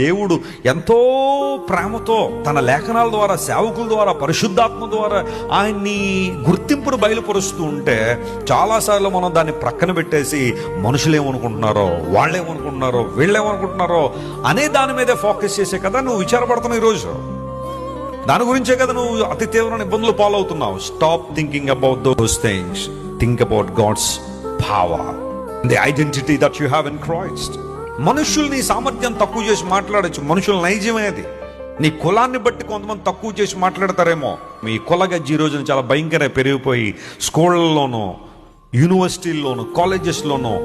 దేవుడు ఎంతో ప్రేమతో తన లేఖనాల ద్వారా, సేవకుల ద్వారా, పరిశుద్ధాత్మ ద్వారా ఆయన్ని గుర్తింపును బయలుపరుస్తూ ఉంటే చాలాసార్లు మనం దాన్ని ప్రక్కన పెట్టేసి మనుషులు ఏమనుకుంటున్నారో, వాళ్ళేమనుకుంటున్నారో, వీళ్ళేమనుకుంటున్నారో అనే దాని మీదే ఫోకస్ చేసే కదా నువ్వు విచారపడుతున్నావు ఈరోజు. దాని గురించే కదా నువ్వు అతి తీవ్రమైన ఇబ్బందులు పాలవుతున్నావు. Stop thinking about those things, think about God's power, the identity that you have in Christ. మనుషుల్ని సామర్థ్యం తక్కువ చేసి మాట్లాడచ్చు, మనుషుల నైజమే అది. నీ కులాన్ని బట్టి కొంతమంది తక్కువ చేసి మాట్లాడతారేమో. మీ కుల గజ్జి ఈ రోజున చాలా భయంకరంగా పెరిగిపోయి స్కూళ్ళలోనూ, యూనివర్సిటీల్లోనూ, కాలేజెస్లోనూ,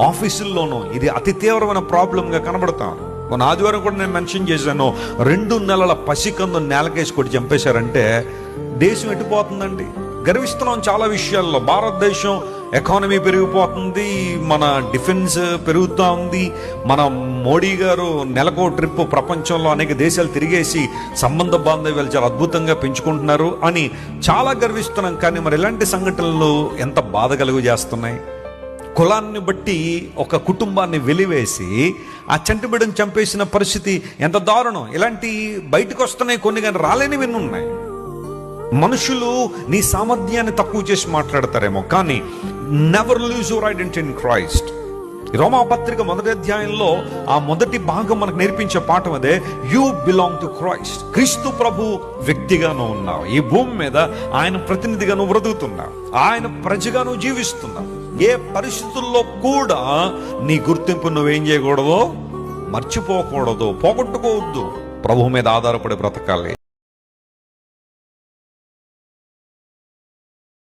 ఆఫీసుల్లోనూ ఇది అతి తీవ్రమైన ప్రాబ్లంగా కనబడతాను. మన ఆదివారం కూడా నేను మెన్షన్ చేశాను, 2 నెలల పసికందు నేలకేసి కొట్టి చంపేశారంటే దేశం ఎట్టిపోతుందండి. గర్విస్తున్నాం చాలా విషయాల్లో. భారతదేశం ఎకానమీ పెరిగిపోతుంది, మన డిఫెన్స్ పెరుగుతూ ఉంది, మన మోడీ గారు నెలకో ట్రిప్ ప్రపంచంలో అనేక దేశాలు తిరిగేసి సంబంధ బాంధవ్యాలు చాలా అద్భుతంగా పెంచుకుంటున్నారు అని చాలా గర్విస్తున్నాం. కానీ మరి ఇలాంటి సంఘటనలు ఎంత బాధ కలుగు చేస్తున్నాయి. కులాన్ని బట్టి ఒక కుటుంబాన్ని వెలివేసి ఆ చంటి బిడ్డను చంపేసిన పరిస్థితి ఎంత దారుణం. ఇలాంటి బయటకు వస్తున్నాయి కొన్ని, కానీ రాలేనివి ఉన్నాయి. మనుషులు నీ సామర్థ్యాన్ని తక్కువ చేసి మాట్లాడతారేమో, కానీ never lose your identity in Christ. రోమాపత్రిక 1వ అధ్యాయంలో ఆ మొదటి భాగం మనకు నేర్పించే పాఠం అదే, యూ బిలాంగ్ టు క్రైస్ట్. క్రీస్తు ప్రభు వ్యక్తిగాను ఉన్నావు, ఈ భూమి మీద ఆయన ప్రతినిధిగాను బ్రతుకుతున్నావు, ఆయన ప్రజగాను జీవిస్తున్నావు. ఏ పరిస్థితుల్లో కూడా నీ గుర్తింపు నువ్వేం చేయకూడదు, మర్చిపోకూడదు, పోగొట్టుకోవద్దు. ప్రభు మీద ఆధారపడి బ్రతకాలి.